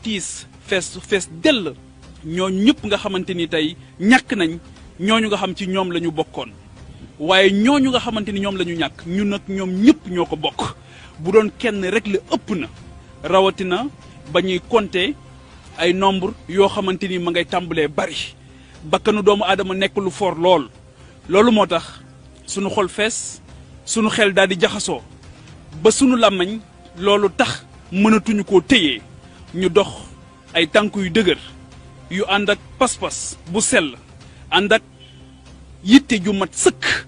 tiis fees dell ñooñu ñëpp nga xamante ni tey ñàkk nañ ñooñu nga xam ci ñoom la ñu bokkoon waaye ñooñu nga xamante ni ñoom la ñu ñàkk ñun nag ñoom ñëpp ñoo ko bokk bu doon kenn rek la ëpp na rawatina ba ñuy compter ay nombre yoo xamante ni ma ngay tàmbalee bari bakkanu doomu aadama nekk lu fort lool loolu moo tax sunu xol fees sunu xel daal di jaxasoo ba sunu làmmañ loolu tax mënatuñu koo téye ñu dox ay tànk yu dëgër yu ànd ak pas-pas bu sell ànd ak yitte ju mat sëkk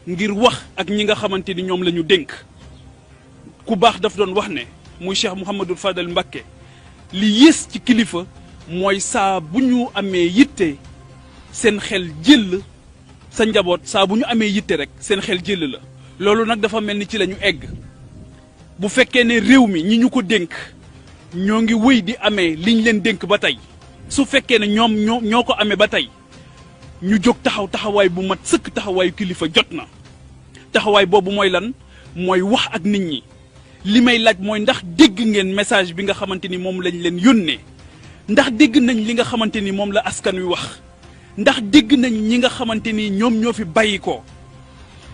ngir wax ak ñi nga xamante ni ñoom la ñu dénk ku baax daf doon wax ne muy Cheikh Mouhamadul Fadal Mbacké li yées ci kilifa mooy saa bu ñu amee yitte seen xel jël sa njaboot saa bu ñu amee yitte rek seen xel jël la loolu nag dafa mel ni ci la ñu egg bu fekkee ne réew mi ñi ñu ko dénk ñoo ngi wëy di amee liñ leen dénk ba tey su fekkee ne ñoom ñoo ko amee ba tey ñu jóg taxawaay bu mat sëkk taxawaayu kilifa jot na taxawaay boobu mooy lan mooy wax ak nit ñi li may laaj mooy ndax dégg ngeen message bi nga xamante ni moom lañ leen yónnee ndax dégg nañ li nga xamante ni moom la askan wi wax ndax dégg nañ ñi nga xamante ni ñoom ñoo fi bàyyi ko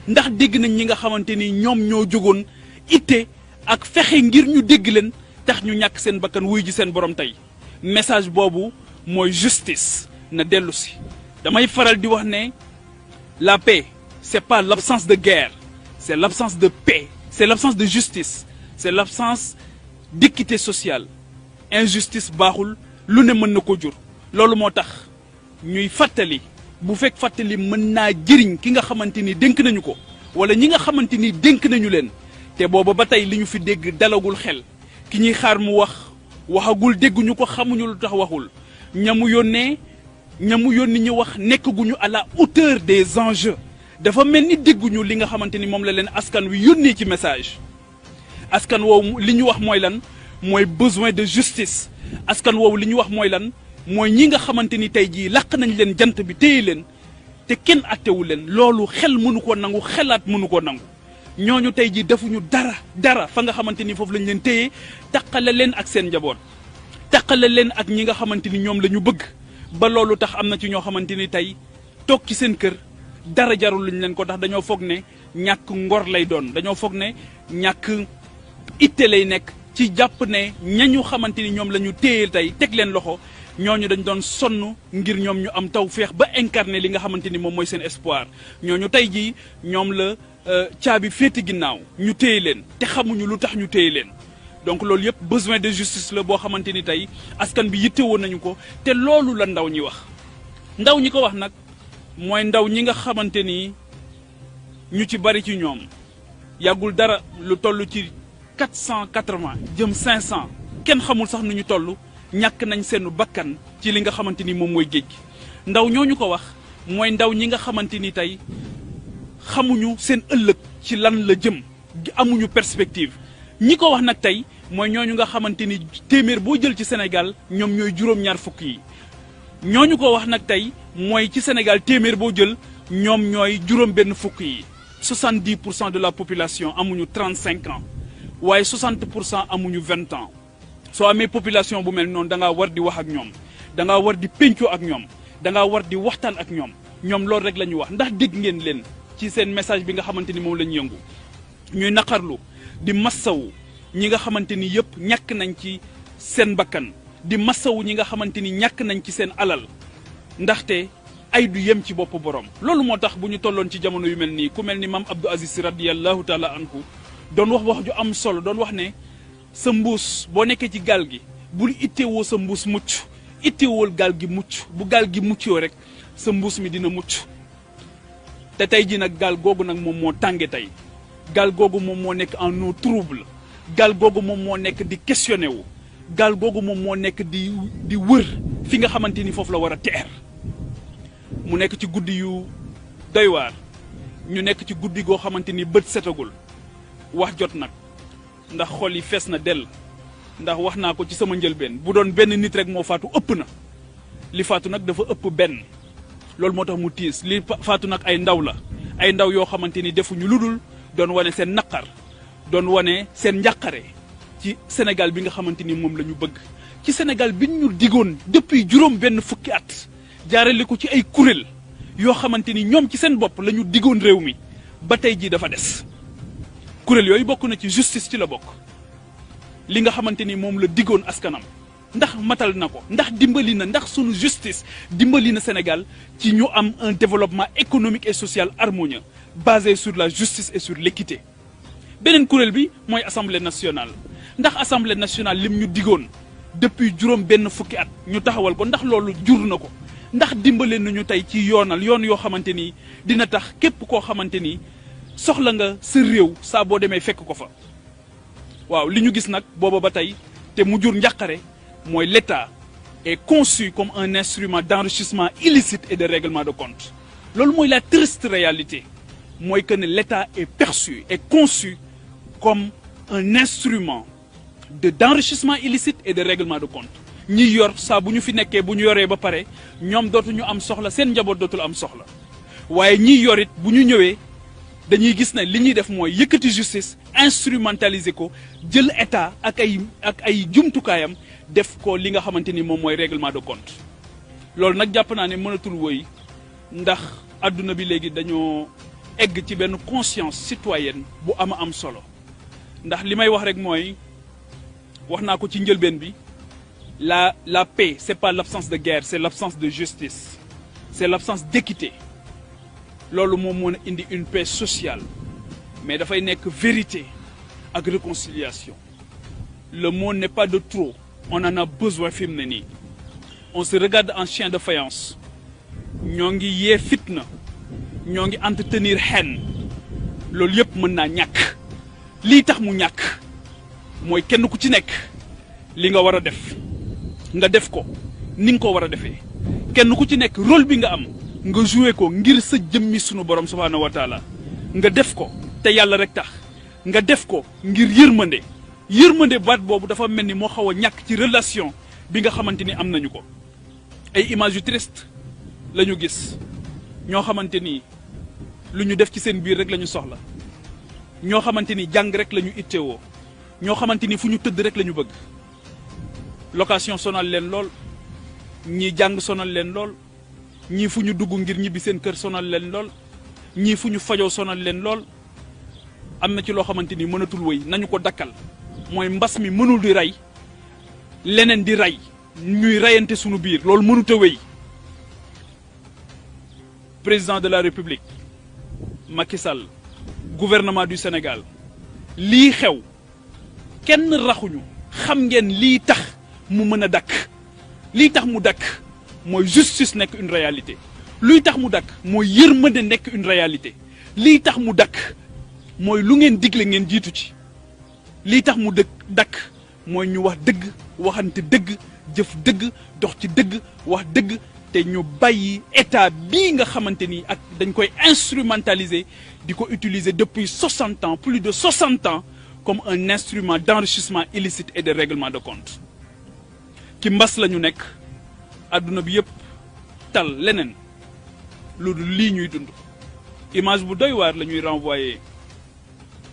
ndax dégg nañ ñi nga xamante ni ñoom ñoo jógoon itte ak fexe ngir ñu dégg leen tax ñu ñàkk seen bakkan wuy ji seen borom tey message boobu mooy justice na dellu si damay faral di wax ne la paix c'est pas l'absence de guerre c'est l'absence de paix c'est l'absence de justice c'est l'absence d'équité sociale injustice baaxul lu ne mën na ko jur loolu moo tax ñuy fàttali bu fekk fàttali mën naa jëriñ ki nga xamante ni dénk nañu ko wala ñi nga xamante ni dénk nañu leen te booba ba tey li ñu fi dégg dalagul xel ki ñuy xaar mu waxagul dégguñu ko xamuñu lu tax waxul ñamu yónni ñu wax nekkaguñu à la hauteur des enjeux dafa mel ni dégguñu li nga xamante ni moom la leen askan wi yónnee ci message askan woowu li ñu wax mooy lan mooy besoin de justice askan woowu li ñu wax mooy lan mooy ñi nga xamante ni tey jii làq nañ leen jant bi téye leen te kenn attewu leen loolu xel mënu ko nangu xelaat mënu ko nangu ñooñu tey jii defuñu dara fa nga xamante ni foofu lañ leen téye taqale leen ak seen njaboot taqale leen ak ñi nga xamante ni ñoom la ñu bëgg ba loolu tax am na ci ñoo xamante ni tey toog ci seen kër dara jarul luñ leen ko tax dañoo foog ne ñàkk ngor lay doon dañoo foog ne ñàkk itte lay nekk ci jàpp ne ñañu xamante ni ñoom la ñu téye tey teg leen loxo ñooñu dañ doon sonn ngir ñoom ñu am tawféex ba incarné li nga xamante ni moom mooy seen espoir ñooñu tey jii ñoom la caabi féeti ginnaaw ñu téye leen te xamuñu lu tax ñu téye leen donc loolu yëpp besoin de justice la boo xamante ni tey askan bi yitte woon nañu ko te loolu la ndaw ñi wax ndaw ñi ko wax nag mooy ndaw ñi nga xamante ni ñu ci bari ci ñoom yàggul dara lu toll ci 480 jëm 500 kenn xamul sax nu ñu toll ñàkk nañ seenu bakkan ci li nga xamante ni moom mooy géej gi ndaw ñooñu ko wax mooy ndaw ñi nga xamante ni tey xamuñu seen ëllëg ci lan la jëm amuñu perspective ñi ko wax nag tey mooy ñooñu nga xamante ni téeméer boo jël ci Sénégal ñoom ñooy juróom-ñaar fukk yi ñooñu ko wax nag tey mooy ci Sénégal téeméer boo jël ñoom ñooy juróom benn fukk yi 70% de la population amuñu 35 ans waaye 60% amuñu 20 ans soo amee population bu mel noonu da ngaa war di wax ak ñoom da ngaa war di péncoo ak ñoom da ngaa war di waxtaan ak ñoom ñoom loolu rek la ñu wax ndax dégg ngeen leen ci seen message bi nga xamante ni moom la ñu yëngu ñuy naqarlu di massawu ñi nga xamante ni yëpp ñàkk nañ ci seen bakkan di massawu ñi nga xamante ni ñàkk nañ ci seen alal ndaxte ay du yem ci bopp borom loolu moo tax bu ñu tolloon ci jamono yu mel nii ku mel ni maam Abdou Aziz Sy radiyallahu taala anhu doon wax ju am solo doon wax ne sa mbuus boo nekkee ci gaal gi bul ittewoo sa mbuus mucc ittewool gaal gi mucc bu gaal gi muccoo rek sa mbuus mi dina mucc te tey ji nag gaal googu nag moom moo tànge tey gaal googu moom moo nekk en eau trouble gaal googu moom moo nekk di questionné wu gaal googu moom moo nekk di wër fi nga xamante ni foofu la war a teer mu nekk ci guddi yu doy waar ñu nekk ci guddi goo xamante ni bët setagul wax jot nag ndax xol yi fees na dell ndax wax naa ko ci sama njëlbeen bu doon benn nit rek moo faatu ëpp na li faatu nag dafa ëpp benn loolu moo tax mu tiis li faatu nag ay ndaw la ay ndaw yoo xamante ni defuñu lu dul doon wane seen naqar doon wane seen njàqare ci Sénégal bi nga xamante ni moom la ñu bëgg ci Sénégal bi ñu digoon depuis juróom benn fukki at jaarale ko ci ay kuréel yoo xamante ni ñoom ci seen bopp la ñu digoon réew mi ba tey jii dafa des kuréel yooyu bokk na ci justice ci la bokk li nga xamante ni moom la digoon askanam ndax matal na ko ndax dimbali na ndax sunu justice dimbali na Sénégal ci ñu am un développement économique et social harmonieux basé sur la justice et sur l'équité beneen kuréel bi mooy assemblée nationale ndax assemblée nationale lim ñu digoon depuis juróom benn fukki at ñu taxawal ko ndax loolu jur na ko ndax dimbale nañu tey ci yoon yoo xamante ni dina tax képp koo xamante ni soxla nga sa réew saa boo demee fekk ko fa waaw li ñu gis nag booba ba tey te mu jur njàqare mooy l'État est conçu comme un instrument d'enrichissement illicite et de règlement de compte loolu mooy la triste réalité mooy que ne l'État est perçu et conçu comme un instrument d'enrichissement illicite et de règlement de compte ñi yor saa bu ñu fi nekkee bu ñu yoree ba pare ñoom dootuñu am soxla seen njaboot dootul am soxla waaye ñi yor it bu ñu ñëwee dañuy gis ne li ñuy def mooy yëkkati justice instrumentaliser ko jël état ak ay jumtukaayam def ko li nga xamante ni moom mooy règlement de compte loolu nag jàpp naa ne mënatul woy ndax adduna bi léegi dañoo egg ci benn conscience citoyenne bu am solo ndax li may wax rek mooy wax naa ko ci njëlbeen bi la paix c'est pas l'absence de guerre c'est l'absence de justice c'est l'absence d'équité loolu moom moo indi une paix sociale mais dafay nekk vérité ak réconciliation le mot n'est pas de trop on en a besoin fi mu ne nii on se regarde en chien de faïence ñoo ngi yee fitna ñoo ngi entretenir haine loolu yëpp mën naa ñàkk lii tax mu ñàkk mooy kenn ku ci nekk li nga war a def nga def ko ni nga ko war a defee kenn ku ci nekk rôle bi nga am nga joué ko ngir sa jëmmi sunu borom subhaanahu wa taala nga def ko te yàlla rek tax nga def ko ngir yërmande baat boobu dafa mel ni moo xaw a ñàkk ci relation bi nga xamante ni am nañu ko ay images yu triste la ñu gis ñoo xamante ni lu ñu def ci seen biir rek la ñu soxla ñoo xamante ni jàng rek la ñu ittewoo ñoo xamante ni fu ñu tëdd rek la ñu bëgg location sonal leen lool ñii jàng sonal leen lool ñii fu ñu dugg ngir ñibbi seen kër sonal leen lool ñii fu ñu fajoo sonal leen lool am na ci loo xamante ni mënatul wéy nañu ko dakkal mooy mbas mi mënul di rey leneen di rey ñuy reyante sunu biir loolu mënut a wéy président de la République Macky Sall gouvernement du Sénégal lii xew kenn raxuñu xam ngeen lii tax mu mën a dakk lii tax mu dakk mooy justice nekk une réalité luy tax mu dakk mooy yërmande nekk une réalité lii tax mu dakk mooy lu ngeen digle ngeen jiitu ci lii tax mu dakk mooy ñu wax dëgg waxante dëgg jëf dëgg dox ci dëgg wax dëgg te ñu bàyyi état bii nga xamante ni ak dañ koy instrumentaliser di ko utiliser depuis 60 ans plus de 60 ans comme un instrument d'enrichissement illicite et de règlement de compte ci mbas la ñu nekk adduna bi yëpp tal leneen lu dul lii ñuy dund image bu doy waar la ñuy renvoyer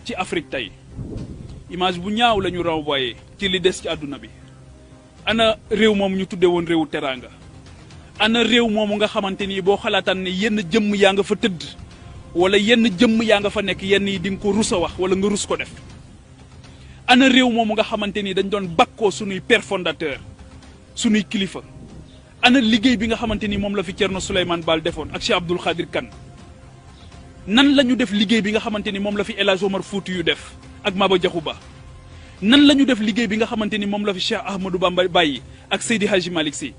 ci Afrique tey image bu ñaaw la ñu renvoyer ci li des ci adduna bi ana réew moom ñu tuddee woon réewu teraanga ana réew moomu nga xamante ni boo xalaataan ne yenn jëmm yaa nga fa tëdd wala yenn jëmm yaa nga fa nekk yenn yi di nga ko rus a wax wala nga rus ko def ana réew moomu nga xamante ni dañ doon bakkoo sunuy père fondateur sunuy kilifa ana liggéey bi nga xamante ni moom la fi Thierno Souleymane Baal defoon ak Cheikh Abdoul Khadir Kane nan la ñu def liggéey bi nga xamante ni moom la fi El Hadj Omar Fouti yu def ak Maba Diakhou Ba nan la ñu def liggéey bi nga xamante ni moom la fi Cheikh Ahmadou Bamba bàyyi ak Seydi Hadji Malick Sy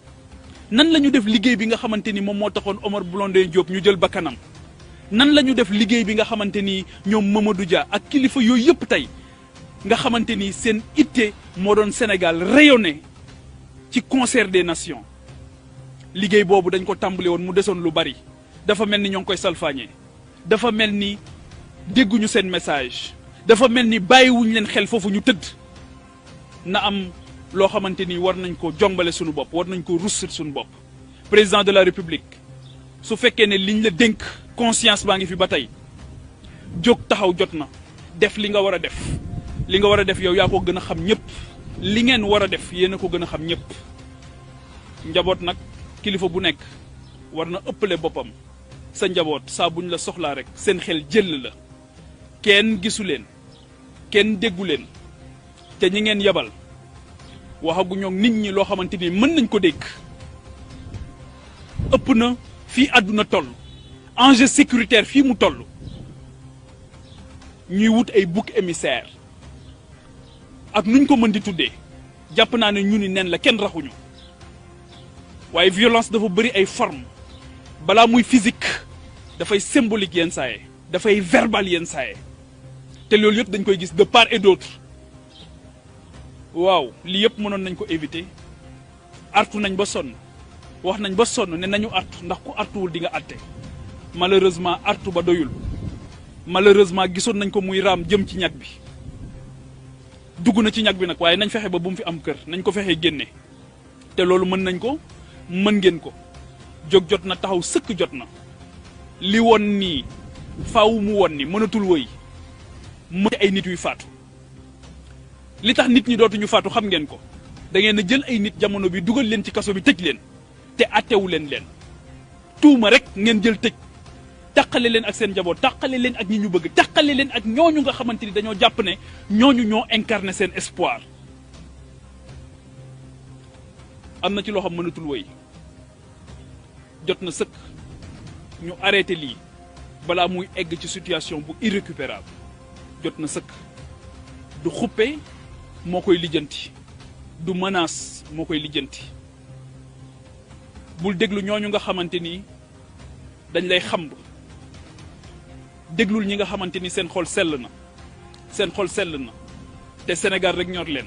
nan la ñu def liggéey bi nga xamante ni moom moo taxoon Omar Blondin Diop ñu jël bakkanam nan la ñu def liggéey bi nga xamante ni ñoom Mamadou Dia ak kilifa yooyu yëpp tey nga xamante ni seen itte moo doon Sénégal rayonné ci concert des nations liggéey boobu dañ ko tàmbale woon mu desoon lu bari dafa mel ni ñoo ngi koy salfaañee dafa mel ni dégguñu seen message dafa mel ni bàyyiwuñu leen xel foofu ñu tëdd na am loo xamante ni war nañ ko jombale suñu bopp war nañ ko russit suñu bopp président de la République su fekkee ne liñ la dénk conscience baa ngi fi ba tey jóg taxaw jot na def li nga war a def li nga war a def yow yaa ko gën a xam ñëpp li ngeen war a def yéen a ko gën a xam ñëpp njaboot nag kilifa bu nekk war na ëppale boppam sa njaboot saa buñ la soxlaa rek seen xel jël la kenn gisu leen kenn déggu leen te ñi ngeen yabal waxaguñoo nit ñi loo xamante ni mën nañ ko dégg ëpp na fii àdduna toll enjeu sécuritaire fii mu toll ñuy wut ay bouc émissaire ak nuñ ko mën di tuddee jàpp naa ne ñu ni nen la kenn raxuñu waaye violence dafa bëri ay forme balaa muy physique dafay symbolique yenn saaye dafay verbal yenn saaye te loolu yëpp dañ koy gis de part et d'autre waaw lii yëpp mënoon nañ ko éviter artu nañ ba sonn wax nañ ba sonn ne nañu artu ndax ku artuwul di nga atte malheureusement artu ba doyul malheureusement gisoon nañ ko muy raam jëm ci ñag bi dugg na ci ñag bi nag waaye nañ fexe ba bu mu fi am kër nañ ko fexee génne te loolu mën nañ ko mën ngeen ko jóg jot na taxaw sëkk jot na li woon nii faaw mu woon ni mënatul wëy mu ay nit yuy faatu li tax nit ñi dootuñu faatu xam ngeen ko da ngeen a jël ay nit jamono bi dugal leen ci kaso bi tëj leen te attewu leen tuuma rek ngeen jël tëj taqale leen ak seen njaboot taqale leen ak ñi ñu bëgg taqale leen ak ñooñu nga xamante ni dañoo jàpp ne ñooñu ñoo incarné seen espoir am na ci loo xam mënatul wëy jot na sëkk ñu arrêté lii balaa muy egg ci situation bu irrécupérable jot na sëkk du xuppe moo koy lijjanti du menace moo koy lijjanti bul déglu ñooñu nga xamante ni dañ lay xamb déglul ñi nga xamante ni seen xol sell na te Sénégal rek ñor leen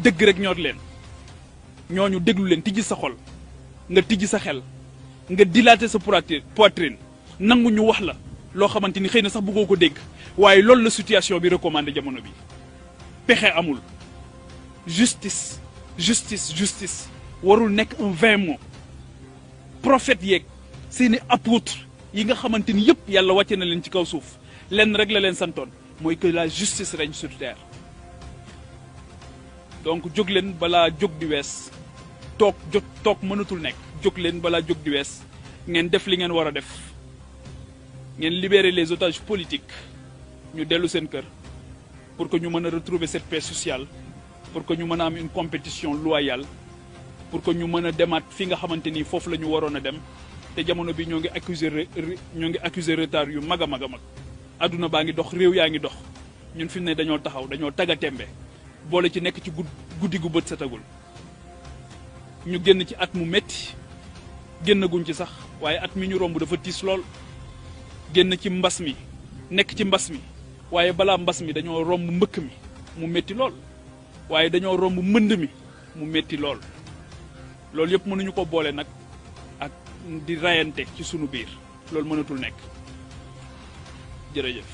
dëgg rek ñor leen ñooñu déglu leen tijji sa xol nga tijji sa xel nga dilater sa poitrine nangu ñu wax la loo xamante ni xëy na sax bëggoo ko dégg waaye loolu la situation bi recommandé jamono bi pexe amul justice warul nekk un vain mot prophète yeeg seeni apôtre yi nga xamante ni yëpp yàlla wàcce na leen ci kaw suuf lenn rek la leen santoon mooy que la justice règne sur terre donc jóg leen balaa jóg di wees toog mënatul nekk jóg leen balaa jóg di wees ngeen def li ngeen war a def ngeen libérer les otages politiques ñu dellu seen kër pour que ñu mën a retrouver cette paix sociale pour que ñu mën a am une compétition loyale pour que ñu mën a demaat fi nga xamante ni foofu la ñu waroon a dem te jamono bi ñoo ngi accuser retard yu mag a mag a mag adduna baa ngi dox réew yaa ngi dox ñun fi mu ne dañoo taxaw dañoo tagga tembe boole ci nekk ci guddi gu bët setagul ñu génn ci at mu metti génnaguñ ci sax waaye at mi ñu romb dafa tiis lool génn ci mbas mi nekk ci mbas mi waaye balaa mbas mi dañoo romb mbëkk mi mu metti lool waaye dañoo romb mbënd mi mu metti lool loolu yëpp mënuñu ko boole nag ak di rayante ci sunu biir loolu mënatul nekk jërëjëf